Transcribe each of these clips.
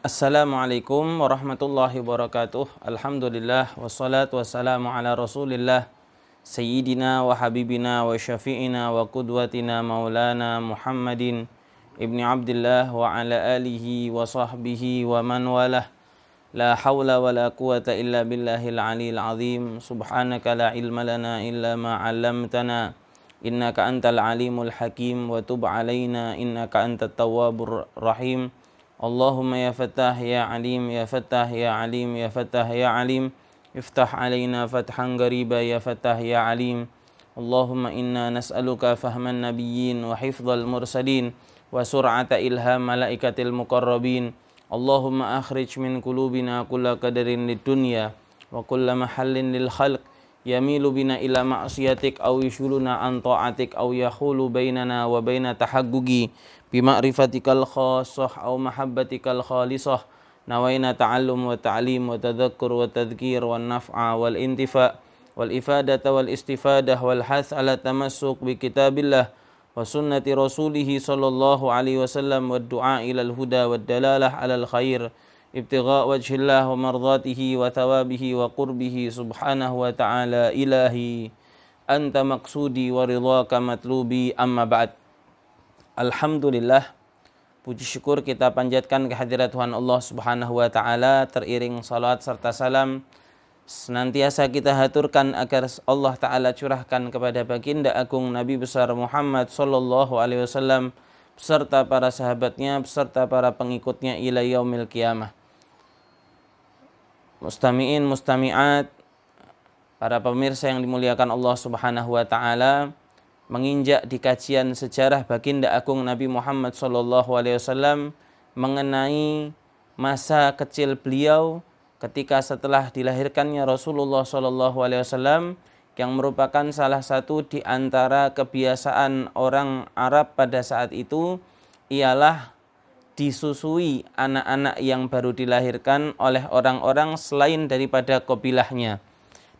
Assalamualaikum warahmatullahi wabarakatuh. Alhamdulillah wassalatu wassalamu ala Rasulillah Sayyidina wa habibina wa syafi'ina wa qudwatina maulana Muhammadin ibni Abdillah wa ala alihi wa sahbihi wa man walah. La hawla wa la quwata illa billahil aliyil azim. Subhanaka la ilma lana illa ma 'allamtana. Innaka antal alimul hakim wa tub alaina innaka antat tawwabur rahim. Allahumma ya Fattah ya Alim ya Fattah ya Alim ya Fattah ya Alim iftah alaina fathan qariba ya Fattah ya Alim. Allahumma inna nas'aluka fahman nabiyyin wa hifdzal mursalin wa sur'ata ilham malaikatil muqarrabin. Allahumma akhrij min qulubina kulla qadarin lid dunya wa kulla mahallin lil khalq yamilu bina ila ma'siyatik aw yushuluna an ta'atik aw yahulu bainana wa baina tahaggugi bima'rifatikal khassah aw mahabbatikal khalisah. Nawaina ta'allum wa ta'lim wa tadhakkur wa tadhkir wa naf'a wal intifa' wal ifadata wal istifadah wal hath ala tamassuk bi kitabillah wa sunnati rasulih sallallahu alaihi wasallam wa du'a ilal huda wa dalalah alal khair ibtigha' wajhillah wa mardatihi wa thawabihi wa qurbihi subhanahu wa ta'ala. Ilahi anta maqsudi wa ridhaka matlubi, amma ba'd. Alhamdulillah, puji syukur kita panjatkan kehadirat Tuhan Allah Subhanahu wa taala, teriring salat serta salam senantiasa kita haturkan agar Allah taala curahkan kepada baginda agung Nabi besar Muhammad sallallahu alaihi wasallam beserta para sahabatnya beserta para pengikutnya ila yaumil qiyamah. Mustami'in mustami'at, para pemirsa yang dimuliakan Allah Subhanahu wa taala, menginjak di kajian sejarah baginda agung Nabi Muhammad SAW mengenai masa kecil beliau ketika setelah dilahirkannya Rasulullah SAW, yang merupakan salah satu di antara kebiasaan orang Arab pada saat itu ialah disusui anak-anak yang baru dilahirkan oleh orang-orang selain daripada qabilahnya.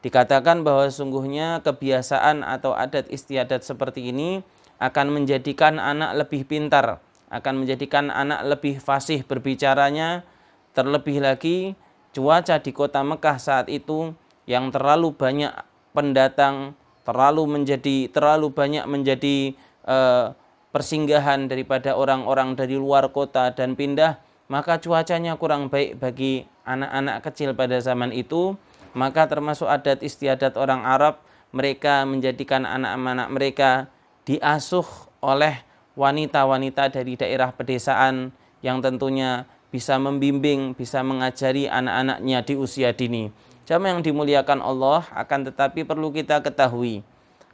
Dikatakan bahwa sungguhnya kebiasaan atau adat istiadat seperti ini akan menjadikan anak lebih pintar, akan menjadikan anak lebih fasih berbicaranya. Terlebih lagi cuaca di kota Mekah saat itu yang terlalu banyak pendatang, terlalu banyak menjadi persinggahan daripada orang-orang dari luar kota dan pindah, maka cuacanya kurang baik bagi anak-anak kecil pada zaman itu. Maka termasuk adat istiadat orang Arab, mereka menjadikan anak-anak mereka diasuh oleh wanita-wanita dari daerah pedesaan yang tentunya bisa membimbing, bisa mengajari anak-anaknya di usia dini. Jamaah yang dimuliakan Allah, akan tetapi perlu kita ketahui,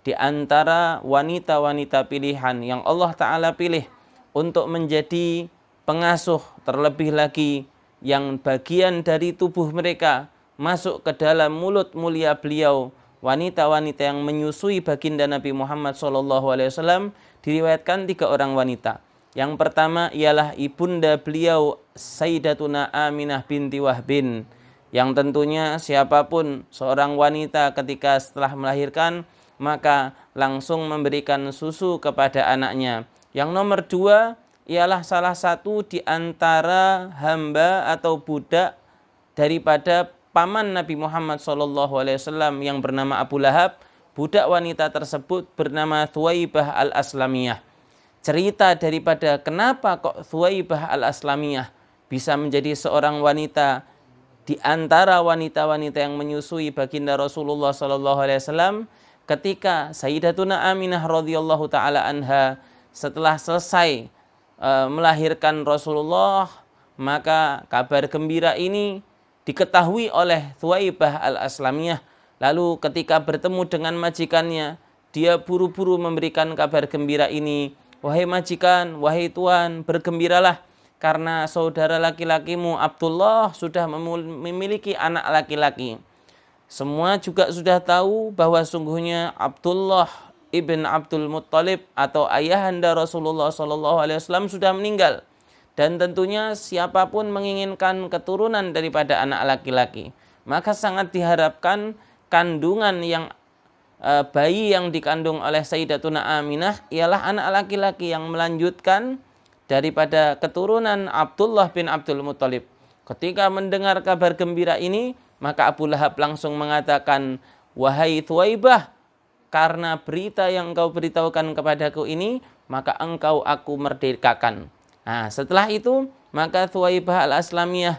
di antara wanita-wanita pilihan yang Allah Ta'ala pilih untuk menjadi pengasuh, terlebih lagi yang bagian dari tubuh mereka masuk ke dalam mulut mulia beliau, wanita-wanita yang menyusui baginda Nabi Muhammad SAW, diriwayatkan 3 orang wanita. Yang pertama ialah ibunda beliau Sayyidatuna Aminah binti Wahbin, yang tentunya siapapun seorang wanita ketika setelah melahirkan maka langsung memberikan susu kepada anaknya. Yang nomor 2 ialah salah satu di antara hamba atau budak daripada paman Nabi Muhammad SAW yang bernama Abu Lahab. Budak wanita tersebut bernama Thuwaibah al-Aslamiyah. Cerita daripada kenapa kok Thuwaibah al-Aslamiyah bisa menjadi seorang wanita di antara wanita-wanita yang menyusui baginda Rasulullah SAW, ketika Sayyidatuna Aminah radhiyallahu taala anha setelah selesai melahirkan Rasulullah, maka kabar gembira ini diketahui oleh Thuwaibah al-Aslamiyah. Lalu ketika bertemu dengan majikannya, dia buru-buru memberikan kabar gembira ini. Wahai majikan, wahai tuan, bergembiralah karena saudara laki-lakimu Abdullah sudah memiliki anak laki-laki. Semua juga sudah tahu bahwa sungguhnya Abdullah ibn Abdul Muttalib atau ayahanda Rasulullah SAW sudah meninggal. Dan tentunya siapapun menginginkan keturunan daripada anak laki-laki, maka sangat diharapkan kandungan yang bayi yang dikandung oleh Sayyidatuna Aminah ialah anak laki-laki yang melanjutkan daripada keturunan Abdullah bin Abdul Muttalib. Ketika mendengar kabar gembira ini, maka Abu Lahab langsung mengatakan, wahai Thuwaibah, karena berita yang engkau beritahukan kepadaku ini, maka engkau aku merdekakan. Nah, setelah itu, maka Thuwaibah al-Aslamiyah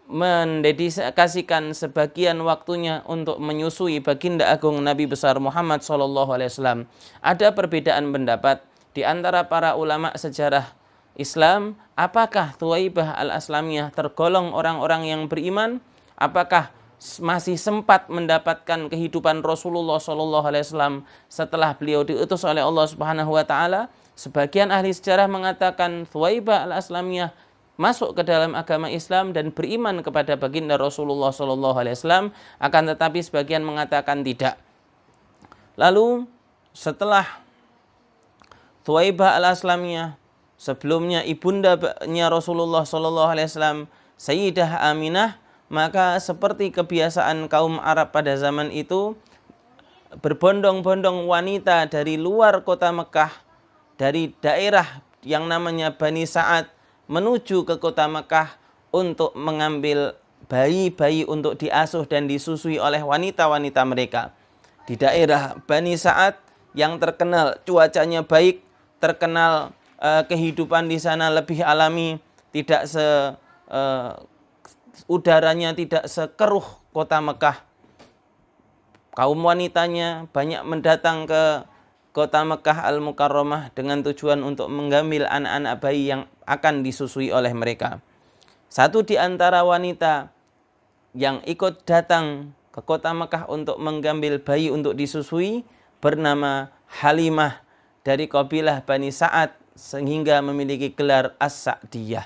mendedikasikan sebagian waktunya untuk menyusui baginda agung Nabi besar Muhammad SAW. Ada perbedaan pendapat di antara para ulama sejarah Islam, apakah Thuwaibah al-Aslamiyah tergolong orang-orang yang beriman? Apakah masih sempat mendapatkan kehidupan Rasulullah SAW setelah beliau diutus oleh Allah Subhanahu wa taala? Sebagian ahli sejarah mengatakan Thuwaibah al-Aslamiyah masuk ke dalam agama Islam dan beriman kepada baginda Rasulullah SAW, akan tetapi sebagian mengatakan tidak. Lalu setelah Thuwaibah al-Aslamiyah, sebelumnya ibundanya Rasulullah SAW, Sayyidah Aminah, maka seperti kebiasaan kaum Arab pada zaman itu, berbondong-bondong wanita dari luar kota Mekah, dari daerah yang namanya Bani Sa'ad, menuju ke kota Mekah untuk mengambil bayi-bayi untuk diasuh dan disusui oleh wanita-wanita mereka. Di daerah Bani Sa'ad yang terkenal cuacanya baik, terkenal kehidupan di sana lebih alami, tidak udaranya tidak sekeruh kota Mekah. Kaum wanitanya banyak mendatang ke kota Mekah Al-Mukarramah dengan tujuan untuk mengambil anak-anak bayi yang akan disusui oleh mereka. Satu di antara wanita yang ikut datang ke kota Mekah untuk mengambil bayi untuk disusui bernama Halimah dari kabilah Bani Sa'ad, sehingga memiliki gelar As-Sa'diyah.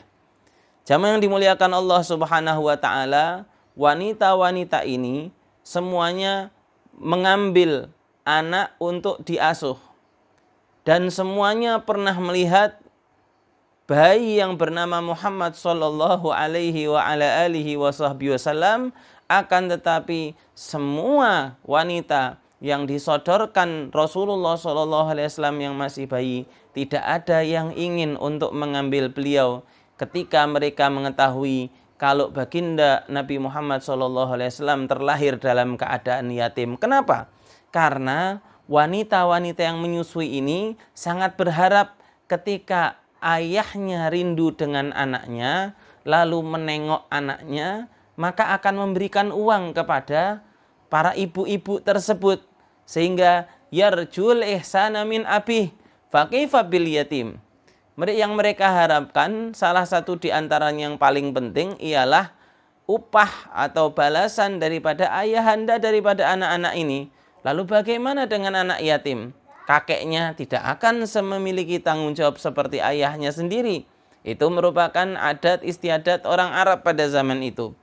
Jamaah yang dimuliakan Allah Subhanahu wa taala, wanita-wanita ini semuanya mengambil anak untuk diasuh, dan semuanya pernah melihat bayi yang bernama Muhammad sallallahu alaihi wa ala alihi wasallam. Akan tetapi semua wanita yang disodorkan Rasulullah sallallahu alaihi wasallam yang masih bayi, tidak ada yang ingin untuk mengambil beliau ketika mereka mengetahui kalau baginda Nabi Muhammad sallallahu alaihi wasallam terlahir dalam keadaan yatim. Kenapa? Karena wanita-wanita yang menyusui ini sangat berharap ketika ayahnya rindu dengan anaknya, lalu menengok anaknya, maka akan memberikan uang kepada para ibu-ibu tersebut, sehingga yarjul ihsana min abih fakifa bil yatim. Yang mereka harapkan, salah satu di antaranya yang paling penting ialah upah atau balasan daripada ayahanda daripada anak-anak ini. Lalu bagaimana dengan anak yatim? Kakeknya tidak akan memiliki tanggung jawab seperti ayahnya sendiri. Itu merupakan adat istiadat orang Arab pada zaman itu.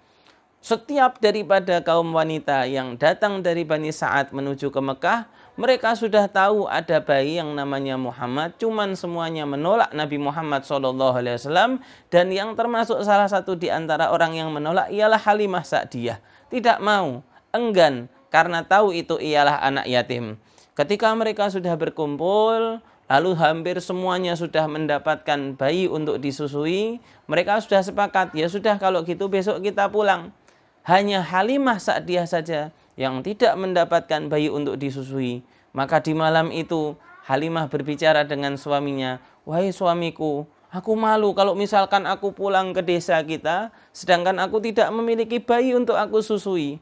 Setiap daripada kaum wanita yang datang dari Bani Sa'ad menuju ke Mekah, mereka sudah tahu ada bayi yang namanya Muhammad, cuman semuanya menolak Nabi Muhammad SAW, dan yang termasuk salah satu di antara orang yang menolak ialah Halimah Sa'diyah. Tidak mau, enggan, karena tahu itu ialah anak yatim. Ketika mereka sudah berkumpul, lalu hampir semuanya sudah mendapatkan bayi untuk disusui, mereka sudah sepakat, ya sudah kalau gitu besok kita pulang. Hanya Halimah Sa'diyah saja yang tidak mendapatkan bayi untuk disusui. Maka di malam itu Halimah berbicara dengan suaminya, wahai suamiku, aku malu kalau misalkan aku pulang ke desa kita, sedangkan aku tidak memiliki bayi untuk aku susui.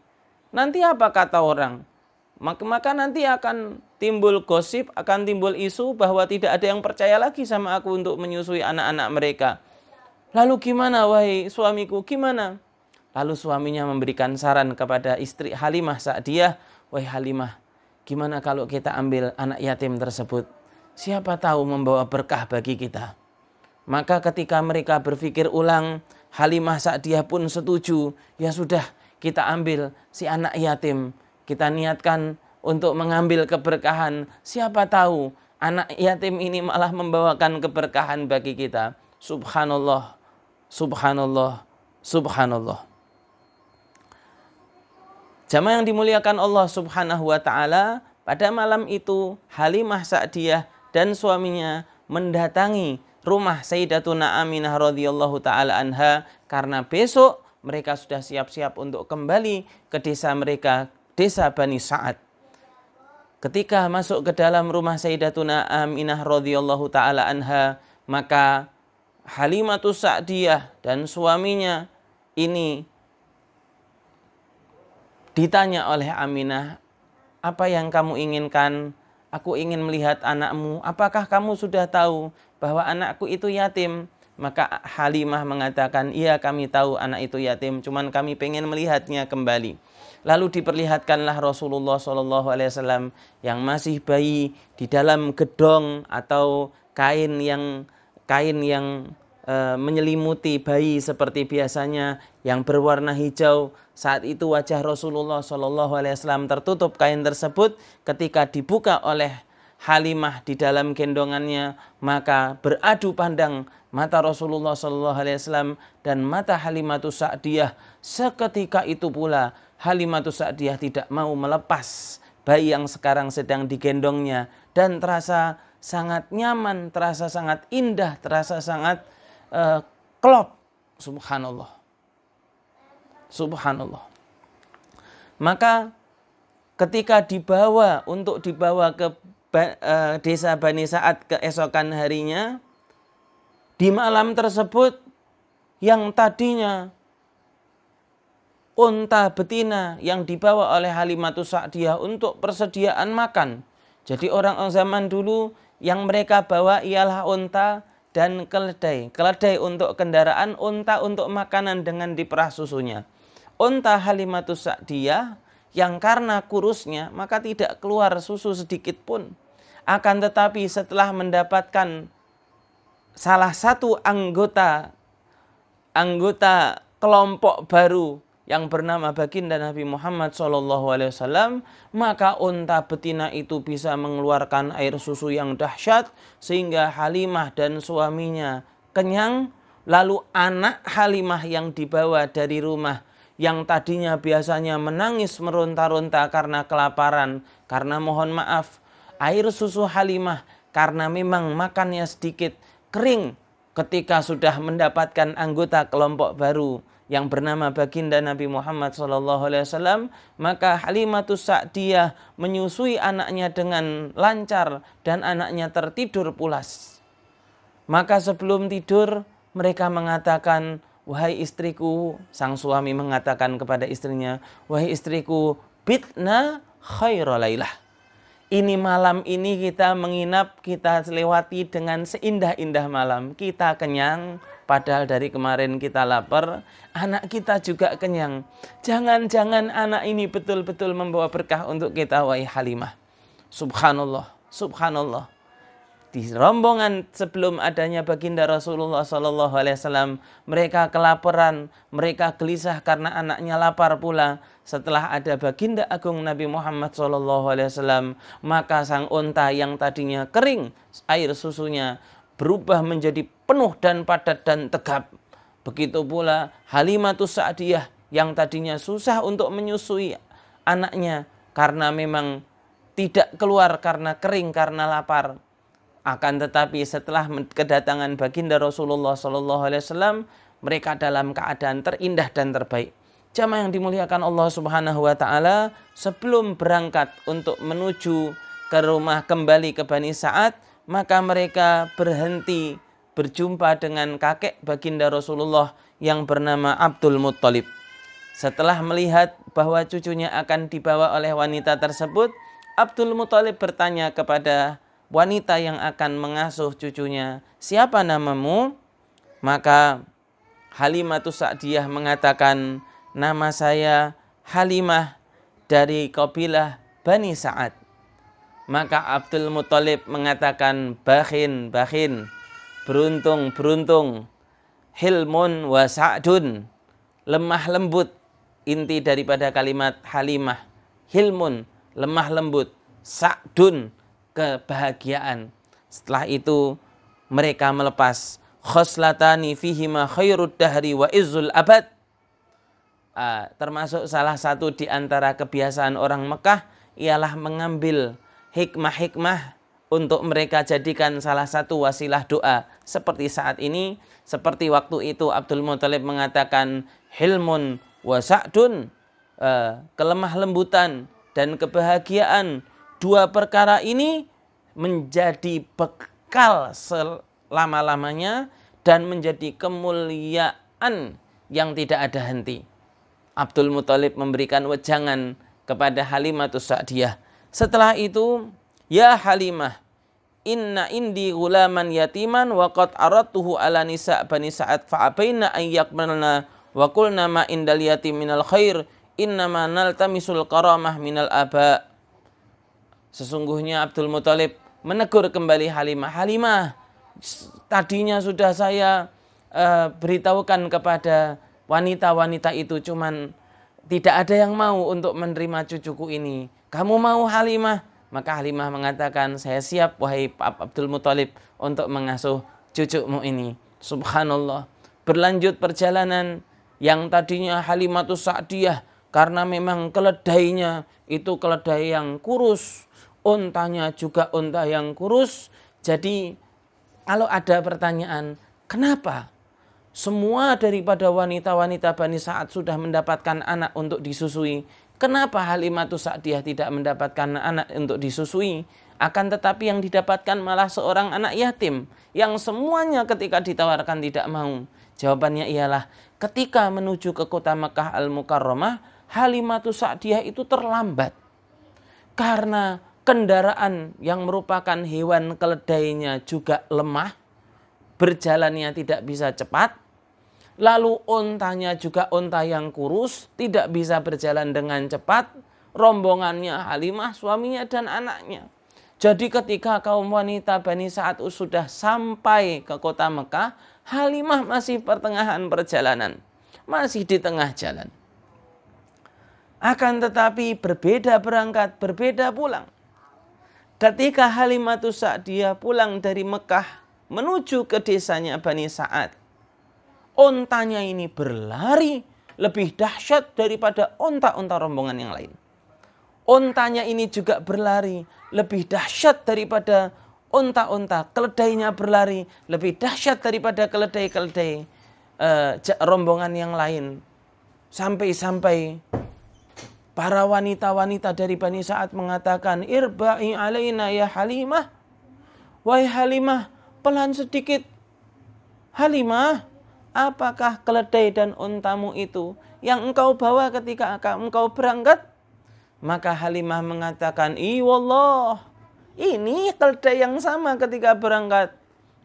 Nanti apa kata orang? Maka nanti akan timbul gosip, akan timbul isu bahwa tidak ada yang percaya lagi sama aku untuk menyusui anak-anak mereka. Lalu gimana wahai suamiku, gimana? Lalu suaminya memberikan saran kepada istri Halimah Sa'diyah, wahai Halimah, gimana kalau kita ambil anak yatim tersebut? Siapa tahu membawa berkah bagi kita. Maka ketika mereka berpikir ulang, Halimah Sa'diyah pun setuju, ya sudah, kita ambil si anak yatim, kita niatkan untuk mengambil keberkahan. Siapa tahu anak yatim ini malah membawakan keberkahan bagi kita. Subhanallah, subhanallah, subhanallah. Jamaah yang dimuliakan Allah Subhanahu wa taala, pada malam itu Halimah Sa'diyah dan suaminya mendatangi rumah Sayyidatuna Aminah radhiyallahu taala anha karena besok mereka sudah siap-siap untuk kembali ke desa mereka, desa Bani Sa'ad. Ketika masuk ke dalam rumah Sayyidatuna Aminah radhiyallahu taala anha, maka Halimatus Sa'diyah dan suaminya ini ditanya oleh Aminah, "Apa yang kamu inginkan?" "Aku ingin melihat anakmu." "Apakah kamu sudah tahu bahwa anakku itu yatim?" Maka Halimah mengatakan, "Iya, kami tahu anak itu yatim, cuman kami pengen melihatnya kembali." Lalu diperlihatkanlah Rasulullah SAW yang masih bayi di dalam gedong atau kain yang menyelimuti bayi seperti biasanya yang berwarna hijau. Saat itu wajah Rasulullah SAW tertutup kain tersebut. Ketika dibuka oleh Halimah di dalam gendongannya, maka beradu pandang mata Rasulullah SAW dan mata Halimatus Sa'diyah. Seketika itu pula Halimatus Sa'diyah tidak mau melepas bayi yang sekarang sedang digendongnya, dan terasa sangat nyaman, terasa sangat indah, terasa sangat klop. Subhanallah. Subhanallah. Maka ketika dibawa ke desa Bani Sa'ad keesokan harinya, di malam tersebut yang tadinya unta betina yang dibawa oleh Halimatus Sa'diyah untuk persediaan makan. Jadi orang zaman dulu yang mereka bawa ialah unta dan keledai. Keledai untuk kendaraan, unta untuk makanan dengan diperah susunya. Unta Halimatus Sa'diyah yang karena kurusnya maka tidak keluar susu sedikit pun. Akan tetapi setelah mendapatkan salah satu anggota kelompok baru yang bernama baginda Nabi Muhammad SAW, maka unta betina itu bisa mengeluarkan air susu yang dahsyat sehingga Halimah dan suaminya kenyang. Lalu anak Halimah yang dibawa dari rumah, yang tadinya biasanya menangis meronta-ronta karena kelaparan, karena mohon maaf air susu Halimah karena memang makannya sedikit kering ketika sudah mendapatkan anggota kelompok baru yang bernama baginda Nabi Muhammad SAW, maka Halimatus Sa'diyah menyusui anaknya dengan lancar dan anaknya tertidur pulas. Maka sebelum tidur mereka mengatakan, "Wahai istriku," sang suami mengatakan kepada istrinya, "Wahai istriku, bitna khaira lailah. Ini malam ini kita menginap, kita lewati dengan seindah-indah malam. Kita kenyang, padahal dari kemarin kita lapar. Anak kita juga kenyang. Jangan-jangan anak ini betul-betul membawa berkah untuk kita, wahai Halimah." Subhanallah, subhanallah. Di rombongan sebelum adanya baginda Rasulullah SAW, mereka kelaparan, mereka gelisah karena anaknya lapar pula. Setelah ada baginda agung Nabi Muhammad SAW, maka sang unta yang tadinya kering air susunya berubah menjadi penuh dan padat dan tegap. Begitu pula Halimatus Sa'diyah yang tadinya susah untuk menyusui anaknya karena memang tidak keluar karena kering, karena lapar. Akan tetapi setelah kedatangan baginda Rasulullah SAW, mereka dalam keadaan terindah dan terbaik. Jamaah yang dimuliakan Allah Subhanahu wa taala, sebelum berangkat untuk menuju ke rumah kembali ke Bani Sa'ad, maka mereka berhenti berjumpa dengan kakek baginda Rasulullah yang bernama Abdul Muttalib. Setelah melihat bahwa cucunya akan dibawa oleh wanita tersebut, Abdul Muttalib bertanya kepada wanita yang akan mengasuh cucunya, "Siapa namamu?" Maka Halimatus Sa'diyah mengatakan, "Nama saya Halimah dari kabilah Bani Sa'ad." Maka Abdul Muttalib mengatakan, "Bakhin, bakhin, beruntung, beruntung. Hilmun wa sa'dun, lemah lembut." Inti daripada kalimat Halimah, hilmun, lemah lembut, sa'dun, kebahagiaan. Setelah itu mereka melepas khoslatani fihima khairud dahri wa izzul abad. Termasuk salah satu di antara kebiasaan orang Mekah ialah mengambil hikmah-hikmah untuk mereka jadikan salah satu wasilah doa seperti saat ini, seperti waktu itu Abdul Muthalib mengatakan hilmun wa sa'dun, kelemah lembutan dan kebahagiaan. Dua perkara ini menjadi bekal selama-lamanya dan menjadi kemuliaan yang tidak ada henti. Abdul Muthalib memberikan wejangan kepada Halimatus Sa'diyah. Setelah itu, ya Halimah, inna indi gulaman yatiman wa qad aradtuhu ala nisa' bani Sa'ad fa'abaina an yaqbalna wa qulna ma indal yatim minal khair innama naltamisul karamah minal aba. Sesungguhnya Abdul Muthalib menegur kembali Halimah. Halimah, tadinya sudah saya beritahukan kepada wanita-wanita itu, cuman tidak ada yang mau untuk menerima cucuku ini. Kamu mau Halimah? Maka Halimah mengatakan, saya siap wahai Abdul Muthalib untuk mengasuh cucumu ini. Subhanallah. Berlanjut perjalanan yang tadinya Halimatus Sa'diyah, karena memang keledainya itu keledai yang kurus, untanya juga unta yang kurus. Jadi kalau ada pertanyaan, kenapa semua daripada wanita-wanita Bani Sa'ad sudah mendapatkan anak untuk disusui, kenapa Halimatus Sa'diyah tidak mendapatkan anak untuk disusui? Akan tetapi yang didapatkan malah seorang anak yatim yang semuanya ketika ditawarkan tidak mau. Jawabannya ialah ketika menuju ke kota Mekah Al-Mukarramah, Halimatus Sa'diyah itu terlambat. Karena kendaraan yang merupakan hewan keledainya juga lemah, berjalannya tidak bisa cepat. Lalu untanya juga unta yang kurus, tidak bisa berjalan dengan cepat. Rombongannya Halimah, suaminya dan anaknya. Jadi ketika kaum wanita Bani Sa'ad sudah sampai ke kota Mekah, Halimah masih pertengahan perjalanan, masih di tengah jalan. Akan tetapi berbeda berangkat, berbeda pulang. Ketika Halimatus Sa'diyah pulang dari Mekah menuju ke desanya Bani Sa'ad, untanya ini berlari lebih dahsyat daripada unta-unta rombongan yang lain. Untanya ini juga berlari lebih dahsyat daripada unta-unta. Keledainya berlari lebih dahsyat daripada keledai-keledai rombongan yang lain. Sampai-sampai para wanita-wanita dari Bani Sa'ad mengatakan, irba'i alaina ya Halimah. Wahai Halimah, pelan sedikit. Halimah, apakah keledai dan untamu itu yang engkau bawa ketika engkau berangkat? Maka Halimah mengatakan, wallah, ini keledai yang sama ketika berangkat.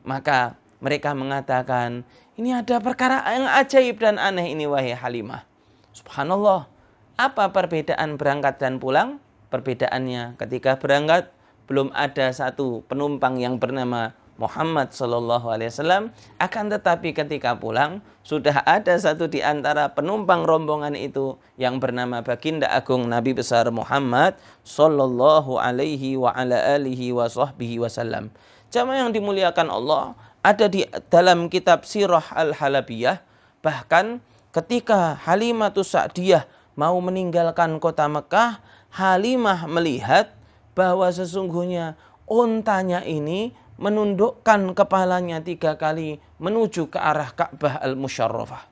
Maka mereka mengatakan, ini ada perkara yang ajaib dan aneh ini wahai Halimah. Subhanallah, apa perbedaan berangkat dan pulang? Perbedaannya ketika berangkat belum ada satu penumpang yang bernama Muhammad SAW, akan tetapi ketika pulang sudah ada satu di antara penumpang rombongan itu yang bernama Baginda Agung Nabi besar Muhammad Sallallahu Alaihi wa ala alihi wa sahbihi wasallam. Jamaah yang dimuliakan Allah, ada di dalam kitab Sirah Al-Halabiyah, bahkan ketika Halimatus Sa'diyah mau meninggalkan kota Mekah, Halimah melihat bahwa sesungguhnya untanya ini menundukkan kepalanya 3 kali menuju ke arah Ka'bah Al-Musyarrafah.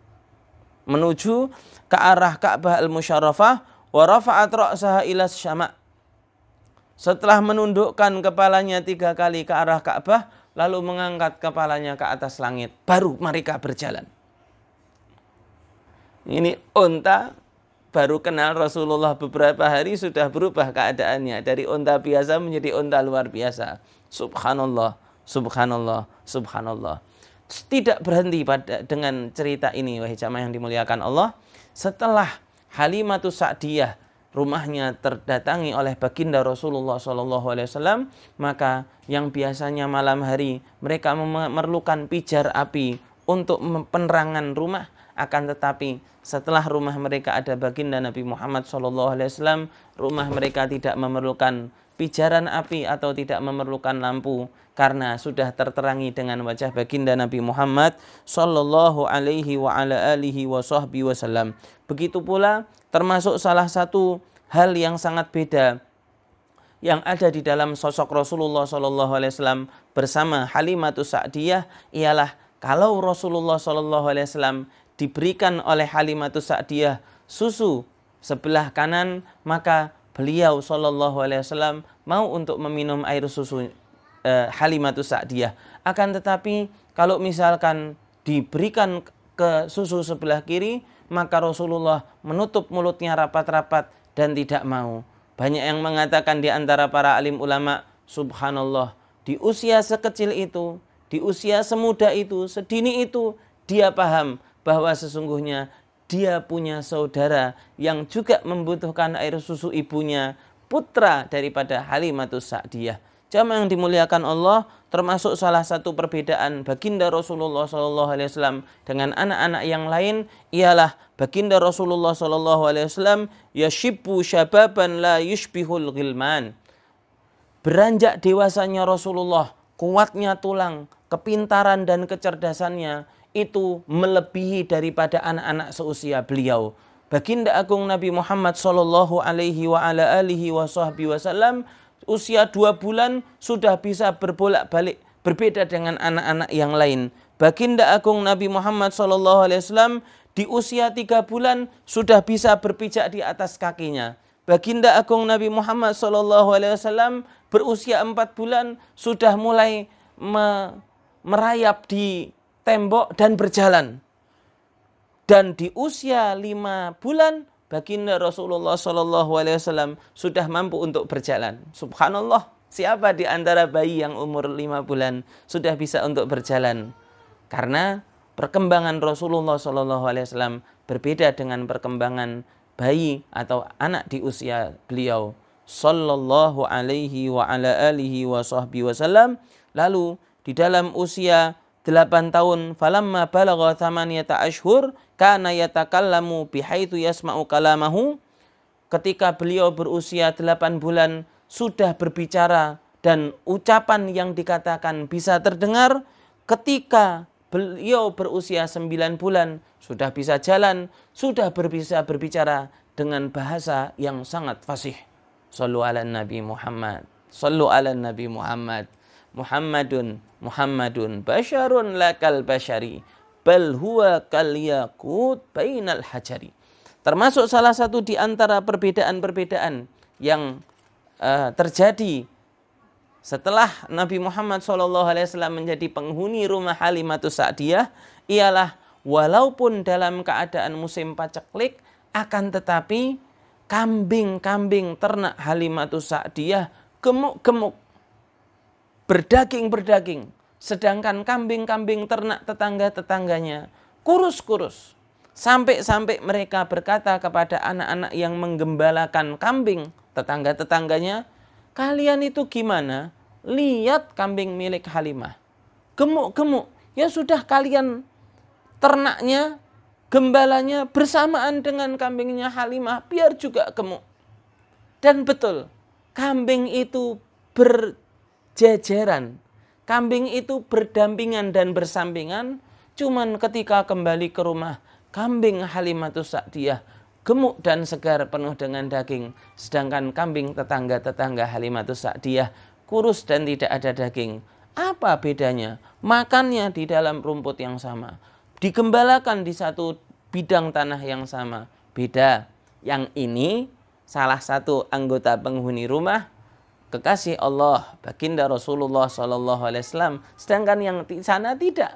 Menuju ke arah Ka'bah Al-Musyarrafah, wa rafa'at ra'saha ila syama'. Setelah menundukkan kepalanya 3 kali ke arah Ka'bah, lalu mengangkat kepalanya ke atas langit, baru mereka berjalan. Ini unta baru kenal Rasulullah beberapa hari sudah berubah keadaannya. Dari unta biasa menjadi unta luar biasa. Subhanallah, subhanallah, subhanallah. Tidak berhenti dengan cerita ini, wahai jamaah yang dimuliakan Allah. Setelah Halimatus Sa'diyah rumahnya terdatangi oleh baginda Rasulullah SAW, maka yang biasanya malam hari mereka memerlukan pijar api untuk penerangan rumah, akan tetapi setelah rumah mereka ada baginda Nabi Muhammad SAW, rumah mereka tidak memerlukan pijaran api atau tidak memerlukan lampu karena sudah terterangi dengan wajah baginda Nabi Muhammad sallallahu alaihi wa ala alihi wa sahbihi wasallam. Begitu pula termasuk salah satu hal yang sangat beda yang ada di dalam sosok Rasulullah SAW bersama Halimatus Sa'diyah ialah kalau Rasulullah SAW diberikan oleh Halimatus Sa'diyah susu sebelah kanan, maka beliau SAW mau untuk meminum air susu Halimatus Sa'diyah. Akan tetapi kalau misalkan diberikan ke susu sebelah kiri, maka Rasulullah menutup mulutnya rapat-rapat dan tidak mau. Banyak yang mengatakan di antara para alim ulama, subhanallah, di usia sekecil itu, di usia semuda itu, sedini itu, dia paham bahwa sesungguhnya dia punya saudara yang juga membutuhkan air susu ibunya, putra daripada Halimatus Sa'diyah. Jamaah yang dimuliakan Allah, termasuk salah satu perbedaan baginda Rasulullah SAW dengan anak-anak yang lain ialah baginda Rasulullah SAW yashibbu syababan la yushbihul ghilman. Beranjak dewasanya Rasulullah, kuatnya tulang, kepintaran dan kecerdasannya itu melebihi daripada anak-anak seusia beliau. Baginda Agung Nabi Muhammad SAW usia 2 bulan sudah bisa berbolak-balik, berbeda dengan anak-anak yang lain. Baginda Agung Nabi Muhammad SAW di usia 3 bulan sudah bisa berpijak di atas kakinya. Baginda Agung Nabi Muhammad SAW berusia 4 bulan sudah mulai merayap di tembok dan berjalan. Dan di usia 5 bulan baginda Rasulullah SAW sudah mampu untuk berjalan. Subhanallah, siapa di antara bayi yang umur 5 bulan sudah bisa untuk berjalan? Karena perkembangan Rasulullah SAW berbeda dengan perkembangan bayi atau anak di usia beliau. Sallallahu alaihi wa ala alihi wa sahbihi wasallam. Lalu di dalam usia 8 tahun, falamma balagha 8 ashhur kana yatakallamu bihaitsu yasma'u kalamahu. Ketika beliau berusia 8 bulan sudah berbicara dan ucapan yang dikatakan bisa terdengar. Ketika beliau berusia 9 bulan sudah bisa jalan, sudah bisa berbicara dengan bahasa yang sangat fasih. Shallu ala Nabi Muhammad. Shallu ala Nabi Muhammad. Muhammadun basyarun lakal basyari bal huwa kal yaqut bainal hajari. Termasuk salah satu di antara perbedaan-perbedaan yang terjadi setelah Nabi Muhammad SAW menjadi penghuni rumah Halimatus Sa'diyah ialah walaupun dalam keadaan musim paceklik, akan tetapi kambing-kambing ternak Halimatus Sa'diyah gemuk-gemuk, berdaging-berdaging. Sedangkan kambing-kambing ternak tetangga-tetangganya kurus-kurus. Sampai-sampai mereka berkata kepada anak-anak yang menggembalakan kambing tetangga-tetangganya, kalian itu gimana? Lihat kambing milik Halimah. Gemuk-gemuk. Ya sudah kalian ternaknya, gembalanya bersamaan dengan kambingnya Halimah, biar juga gemuk. Dan betul, kambing itu berjejeran. Kambing itu berdampingan dan bersampingan. Cuman ketika kembali ke rumah, kambing Halimatus Sa'diyah gemuk dan segar penuh dengan daging. Sedangkan kambing tetangga-tetangga Halimatus Sa'diyah kurus dan tidak ada daging. Apa bedanya? Makannya di dalam rumput yang sama. Digembalakan di satu bidang tanah yang sama. Beda. Yang ini salah satu anggota penghuni rumah kekasih Allah, baginda Rasulullah SAW. Sedangkan yang di sana tidak.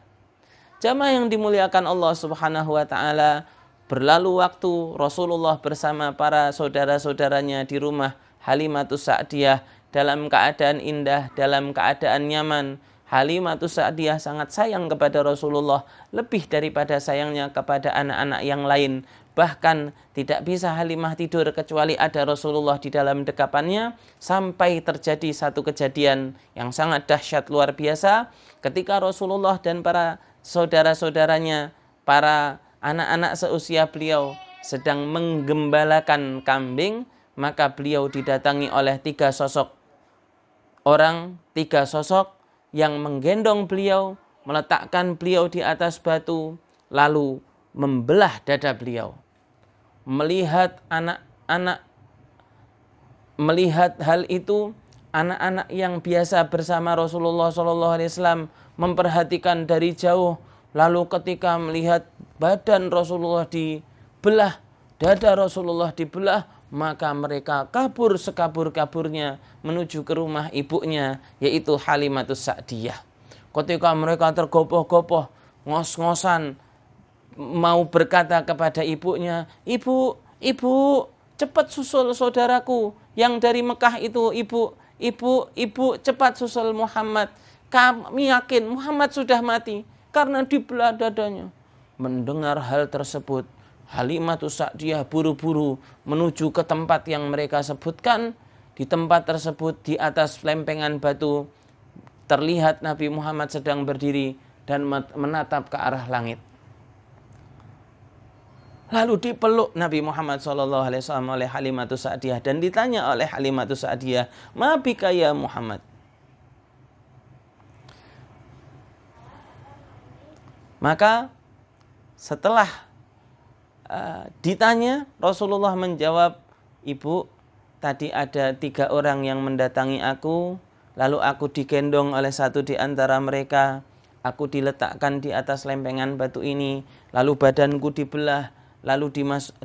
Jamaah yang dimuliakan Allah Subhanahu wa Ta'ala, berlalu waktu Rasulullah bersama para saudara-saudaranya di rumah Halimatus Sa'diyah dalam keadaan indah, dalam keadaan nyaman. Halimatus Sa'diyah sangat sayang kepada Rasulullah lebih daripada sayangnya kepada anak-anak yang lain. Bahkan tidak bisa Halimah tidur kecuali ada Rasulullah di dalam dekapannya, sampai terjadi satu kejadian yang sangat dahsyat luar biasa ketika Rasulullah dan para saudara-saudaranya, para anak-anak seusia beliau sedang menggembalakan kambing, maka beliau didatangi oleh 3 sosok orang, 3 sosok yang menggendong beliau, meletakkan beliau di atas batu, lalu membelah dada beliau. Melihat anak-anak melihat hal itu, anak-anak yang biasa bersama Rasulullah SAW memperhatikan dari jauh. Lalu ketika melihat badan Rasulullah dibelah, dada Rasulullah dibelah, maka mereka kabur sekabur-kaburnya menuju ke rumah ibunya, yaitu Halimatus Sa'diyah. Ketika mereka tergopoh-gopoh, ngos-ngosan, mau berkata kepada ibunya, ibu, cepat susul saudaraku yang dari Mekah itu, ibu, cepat susul Muhammad. Kami yakin Muhammad sudah mati karena dibelah dadanya. Mendengar hal tersebut, Halimatus Sa'diyah buru-buru menuju ke tempat yang mereka sebutkan. Di tempat tersebut, di atas lempengan batu, terlihat Nabi Muhammad sedang berdiri dan menatap ke arah langit. Lalu dipeluk Nabi Muhammad SAW oleh Halimatus Sa'diyah dan ditanya oleh Halimatus Sa'diyah, "Ma bika ya Muhammad?" Maka setelah ditanya, Rasulullah menjawab, "Ibu, tadi ada 3 orang yang mendatangi aku, lalu aku digendong oleh satu di antara mereka. Aku diletakkan di atas lempengan batu ini, lalu badanku dibelah, lalu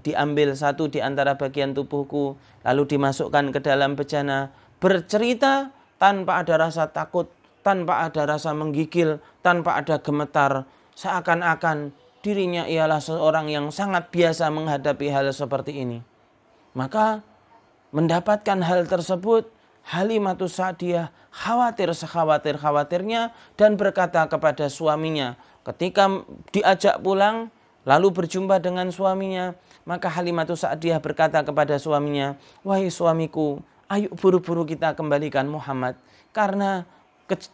diambil satu di antara bagian tubuhku, lalu dimasukkan ke dalam bejana." Bercerita tanpa ada rasa takut, tanpa ada rasa menggigil, tanpa ada gemetar. Seakan-akan dirinya ialah seorang yang sangat biasa menghadapi hal seperti ini. Maka mendapatkan hal tersebut, Halimatus Sa'diyah khawatir sekhawatir-khawatirnya dan berkata kepada suaminya. Ketika diajak pulang, lalu berjumpa dengan suaminya, maka Halimatus Sa'diyah berkata kepada suaminya, "Wahai suamiku, ayo buru-buru kita kembalikan Muhammad." Karena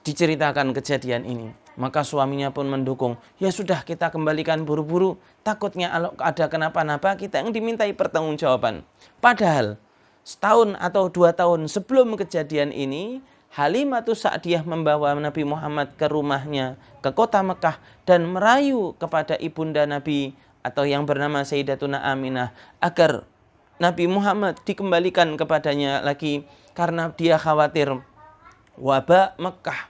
diceritakan kejadian ini. Maka suaminya pun mendukung. "Ya sudah, kita kembalikan buru-buru. Takutnya ada kenapa-napa, kita yang dimintai pertanggungjawaban." Padahal setahun atau 2 tahun sebelum kejadian ini, Halimatus Sa'diyah membawa Nabi Muhammad ke rumahnya, ke kota Mekah, dan merayu kepada ibunda Nabi atau yang bernama Sayyidatuna Aminah agar Nabi Muhammad dikembalikan kepadanya lagi karena dia khawatir wabah Mekah,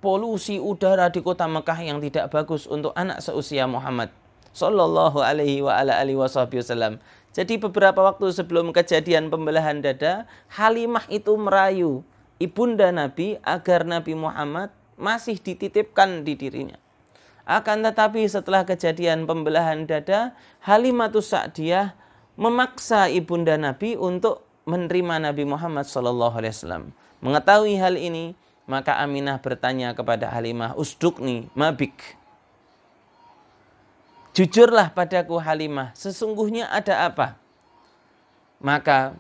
polusi udara di kota Mekah yang tidak bagus untuk anak seusia Muhammad sallallahu alaihi wa ala alihi wasallam. Jadi beberapa waktu sebelum kejadian pembelahan dada, Halimah itu merayu ibunda Nabi agar Nabi Muhammad masih dititipkan di dirinya. Akan tetapi setelah kejadian pembelahan dada, Halimatus Sa'diyah memaksa ibunda Nabi untuk menerima Nabi Muhammad sallallahu alaihi wasallam. Mengetahui hal ini, maka Aminah bertanya kepada Halimah, "Usdukni mabik." Jujurlah padaku Halimah, sesungguhnya ada apa? Maka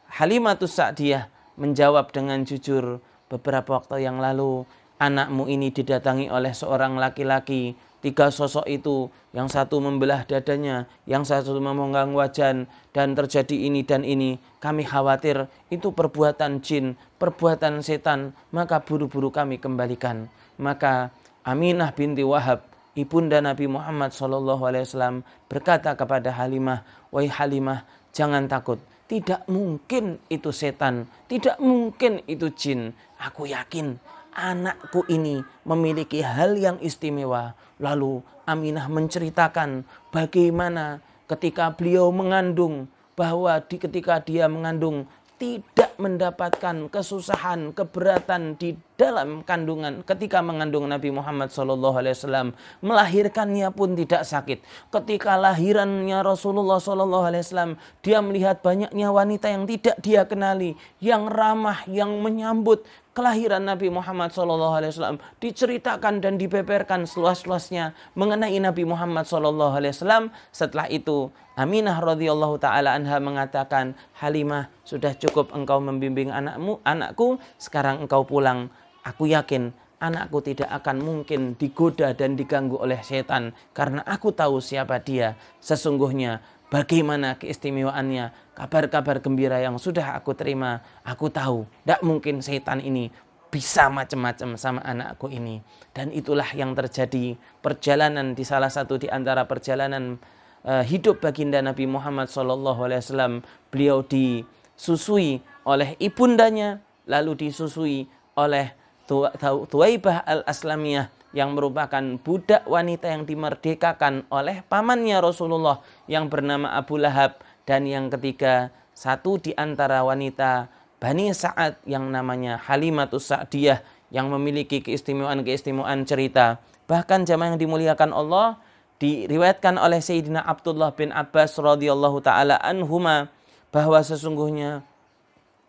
Halimatus Sa'diyah menjawab dengan jujur, "Beberapa waktu yang lalu anakmu ini didatangi oleh seorang laki-laki. 3 sosok itu, yang satu membelah dadanya, yang satu memenggang wajan, dan terjadi ini dan ini. Kami khawatir itu perbuatan jin, perbuatan setan, maka buru-buru kami kembalikan." Maka Aminah binti Wahab, ibunda Nabi Muhammad SAW, berkata kepada Halimah, "Wahai Halimah, jangan takut. Tidak mungkin itu setan, tidak mungkin itu jin. Aku yakin anakku ini memiliki hal yang istimewa." Lalu Aminah menceritakan bagaimana ketika beliau mengandung, bahwa ketika dia mengandung tidak mendapatkan kesusahan, keberatan di dalam kandungan. Ketika mengandung Nabi Muhammad SAW, melahirkannya pun tidak sakit. Ketika lahirannya Rasulullah SAW, dia melihat banyaknya wanita yang tidak dia kenali, yang ramah, yang menyambut kelahiran Nabi Muhammad SAW. Diceritakan dan dibeberkan seluas-luasnya mengenai Nabi Muhammad SAW. Setelah itu Aminah radhiyallahu taala anha mengatakan, "Halimah, sudah cukup engkau membimbing anakku, sekarang engkau pulang. Aku yakin anakku tidak akan mungkin digoda dan diganggu oleh setan, karena aku tahu siapa dia sesungguhnya, bagaimana keistimewaannya, kabar-kabar gembira yang sudah aku terima. Aku tahu tidak mungkin setan ini bisa macam-macam sama anakku ini." Dan itulah yang terjadi. Perjalanan di salah satu di antara perjalanan hidup baginda Nabi Muhammad SAW. Beliau disusui oleh ibundanya, lalu disusui oleh Thuwaibah al-Aslamiyah yang merupakan budak wanita yang dimerdekakan oleh pamannya Rasulullah yang bernama Abu Lahab. Dan yang ketiga, satu di antara wanita Bani Sa'ad yang namanya Halimatus Sa'diyah yang memiliki keistimewaan-keistimewaan cerita. Bahkan jamaah yang dimuliakan Allah, diriwayatkan oleh Sayyidina Abdullah bin Abbas radhiyallahu taala anhuma bahwa sesungguhnya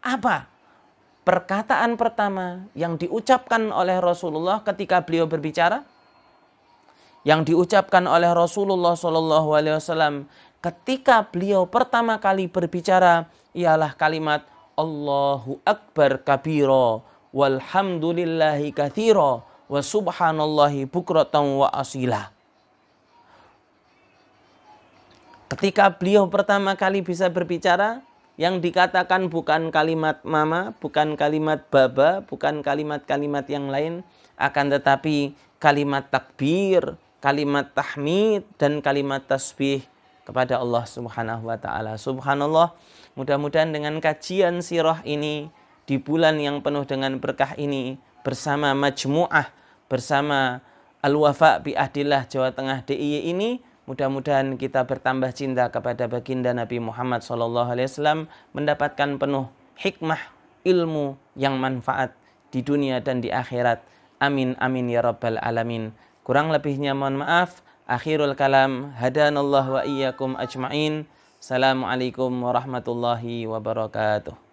apa perkataan pertama yang diucapkan oleh Rasulullah ketika beliau berbicara? Yang diucapkan oleh Rasulullah SAW ketika beliau pertama kali berbicara ialah kalimat Allahu Akbar kabira walhamdulillahi katsira wa subhanallahi bukratan wa asila. Ketika beliau pertama kali bisa berbicara, yang dikatakan bukan kalimat mama, bukan kalimat baba, bukan kalimat-kalimat yang lain, akan tetapi kalimat takbir, kalimat tahmid, dan kalimat tasbih kepada Allah Subhanahu wa taala. Subhanallah, mudah-mudahan dengan kajian sirah ini di bulan yang penuh dengan berkah ini bersama majmu'ah, bersama Al-Wafa bi Ahdillah Jawa Tengah DIY ini, mudah-mudahan kita bertambah cinta kepada baginda Nabi Muhammad SAW, mendapatkan penuh hikmah, ilmu yang manfaat di dunia dan di akhirat. Amin, amin ya rabbal alamin. Kurang lebihnya mohon maaf. Akhirul kalam, hadanallah wa iyyakum ajma'in. Assalamualaikum warahmatullahi wabarakatuh.